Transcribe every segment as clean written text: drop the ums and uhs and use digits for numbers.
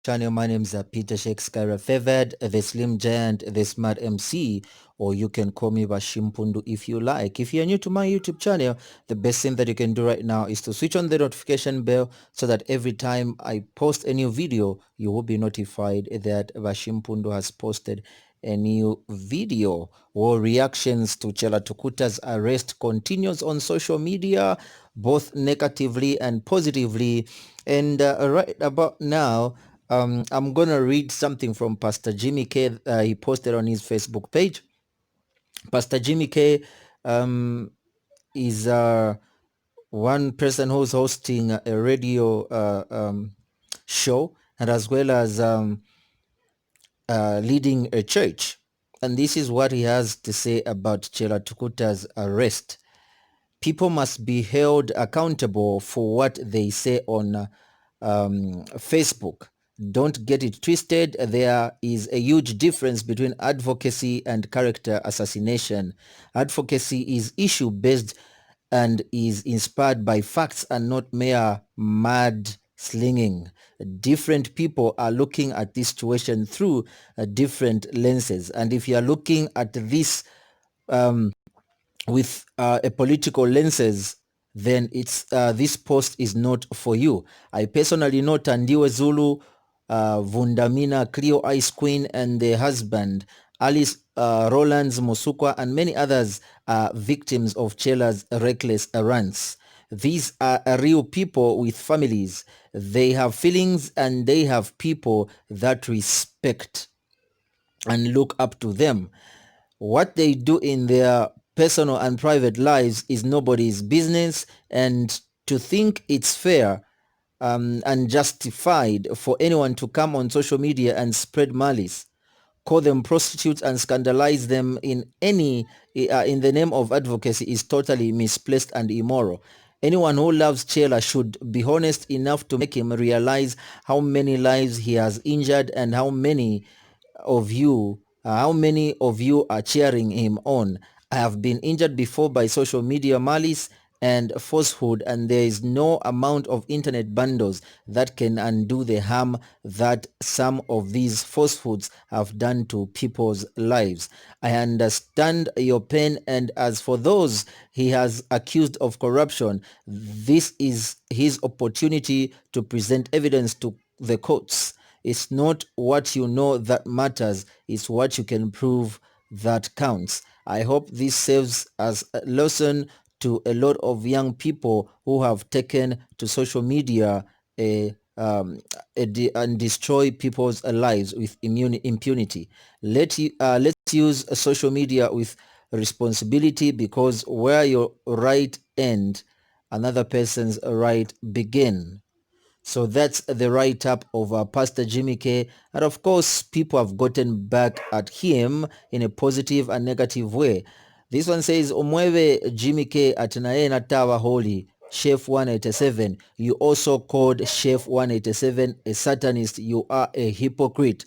channel. My name is Peter Sheikh Skyra Favored, the Slim Giant, the Smart MC, or you can call me Bashimpundu if you like. If you're new to my YouTube channel, the best thing that you can do right now is to switch on the notification bell so that every time I post a new video, you will be notified that Bashimpundu has posted a new video. War reactions to Chellah Tukutaz arrest continues on social media, both negatively and positively. And right about now, I'm going to read something from Pastor Jimmy K. He posted on his Facebook page. Pastor Jimmy K is one person who's hosting a radio show, and as well as leading a church. And this is what he has to say about Chellah Tukutaz's arrest. People must be held accountable for what they say on Facebook. Don't get it twisted. There is a huge difference between advocacy and character assassination. Advocacy is issue-based and is inspired by facts and not mere mad slinging. Different people are looking at this situation through different lenses. And if you are looking at this with a political lenses, then it's this post is not for you. I personally know Tandiwe Zulu, Vundamina, Cleo Ice Queen, and their husband, Alice Rolands Musukwa, and many others are victims of Chellah's reckless rants. These are real people with families. They have feelings and they have people that respect and look up to them. What they do in their personal and private lives is nobody's business, and to think it's fair and justified for anyone to come on social media and spread malice, call them prostitutes, and scandalize them in the name of advocacy is totally misplaced and immoral. Anyone who loves Chellah should be honest enough to make him realize how many lives he has injured and how many of you are cheering him on. I have been injured before by social media malice and falsehood, and there is no amount of internet bundles that can undo the harm that some of these falsehoods have done to people's lives. I understand your pain, and as for those he has accused of corruption, this is his opportunity to present evidence to the courts. It's not what you know that matters, it's what you can prove that counts. I hope this serves as a lesson to a lot of young people who have taken to social media and destroy people's lives with impunity. Let's use social media with responsibility, because where your right end, another person's right begin. So that's the write-up of Pastor Jimmy K. And of course, people have gotten back at him in a positive and negative way. This one says, Omwewe Jimmy K atinaye natawa holy, Chef 187. You also called Chef 187 a Satanist. You are a hypocrite.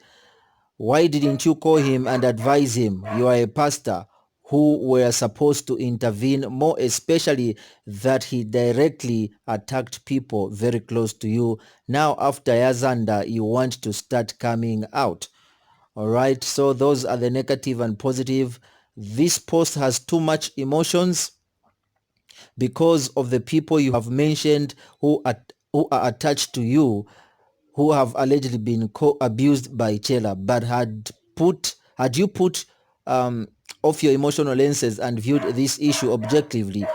Why didn't you call him and advise him? You are a pastor who were supposed to intervene more, especially that he directly attacked people very close to you. Now after Yazanda, you want to start coming out. All right, so those are the negative and positive. This post has too much emotions because of the people you have mentioned who are attached to you, who have allegedly been abused by Chellah. But had you put off your emotional lenses and viewed this issue objectively,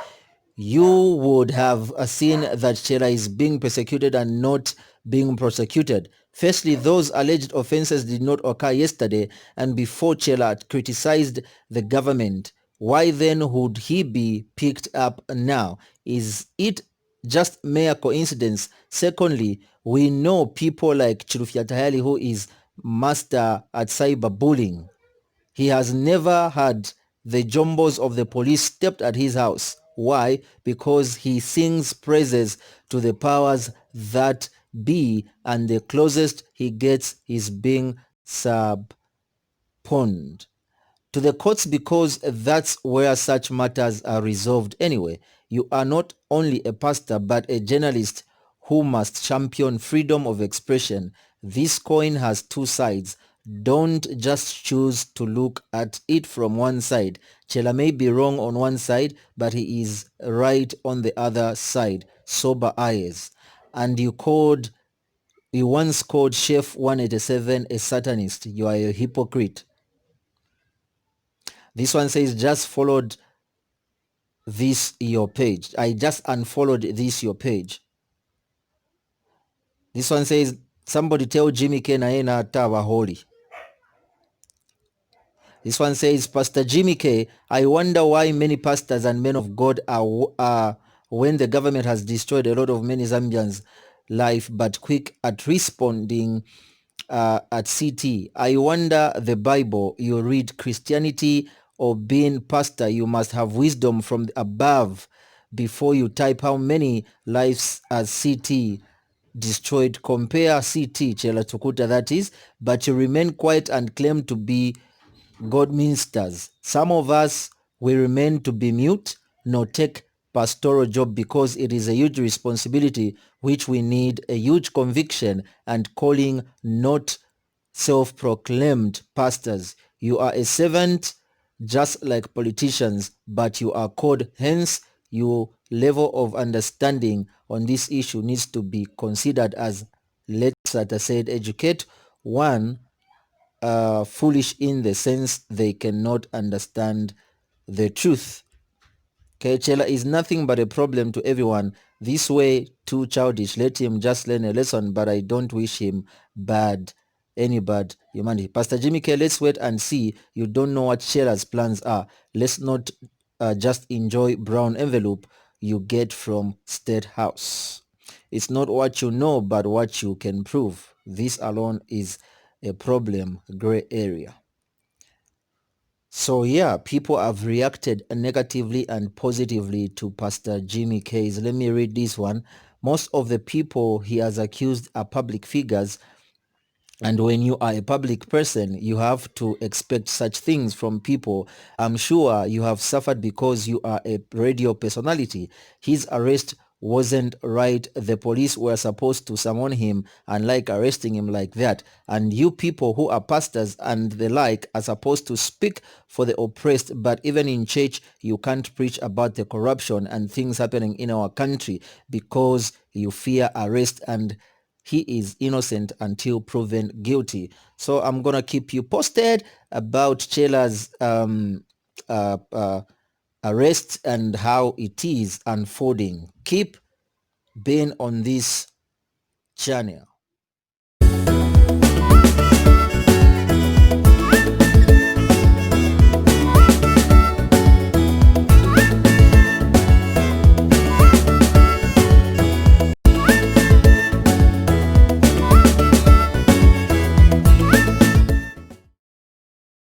you would have seen that Chellah is being persecuted and not being prosecuted. Firstly, those alleged offenses did not occur yesterday and before Chellah criticized the government. Why then would he be picked up now? Is it just mere coincidence? Secondly, we know people like Chirufya Tayali, who is master at cyberbullying. He has never had the jumbos of the police stepped at his house. Why? Because he sings praises to the powers that be, and the closest he gets is being subpoenaed to the courts, because that's where such matters are resolved anyway. You are not only a pastor but a journalist who must champion freedom of expression. This coin has two sides. Don't just choose to look at it from one side. Chellah may be wrong on one side, but he is right on the other side. Sober eyes. And you once called Chef 187 a Satanist. You are a hypocrite. This one says, just followed this your page. I just unfollowed this your page. This one says, somebody tell Jimmy K na yena tawa holy. This one says, Pastor Jimmy K, I wonder why many pastors and men of God are when the government has destroyed a lot of many Zambians' life, but quick at responding at CT. I wonder the Bible you read, Christianity or being pastor, you must have wisdom from above before you type how many lives as CT destroyed. Compare CT, Chellah Tukutaz that is, but you remain quiet and claim to be God ministers. Some of us will remain to be mute, nor take pastoral job because it is a huge responsibility which we need a huge conviction and calling, not self-proclaimed pastors. You are a servant just like politicians, but you are called. Hence, your level of understanding on this issue needs to be considered as, let's said, educate one foolish in the sense they cannot understand the truth. Okay, Chellah is nothing but a problem to everyone. This way too childish. Let him just learn a lesson, but I don't wish him any bad humanity. Pastor Jimmy K, let's wait and see. You don't know what Chellah's plans are. Let's not just enjoy brown envelope you get from State House. It's not what you know, but what you can prove. This alone is a problem, gray area. So yeah, people have reacted negatively and positively to Pastor Jimmy Case. Let me read this one. Most of the people he has accused are public figures, and when you are a public person, you have to expect such things from people. I'm sure you have suffered because you are a radio personality. His arrest wasn't right. The police were supposed to summon him and arresting him like that. And you people who are pastors and the like are supposed to speak for the oppressed. But even in church, you can't preach about the corruption and things happening in our country because you fear arrest, and he is innocent until proven guilty. So I'm going to keep you posted about Chellah's arrest and how it is unfolding. Keep being on this channel.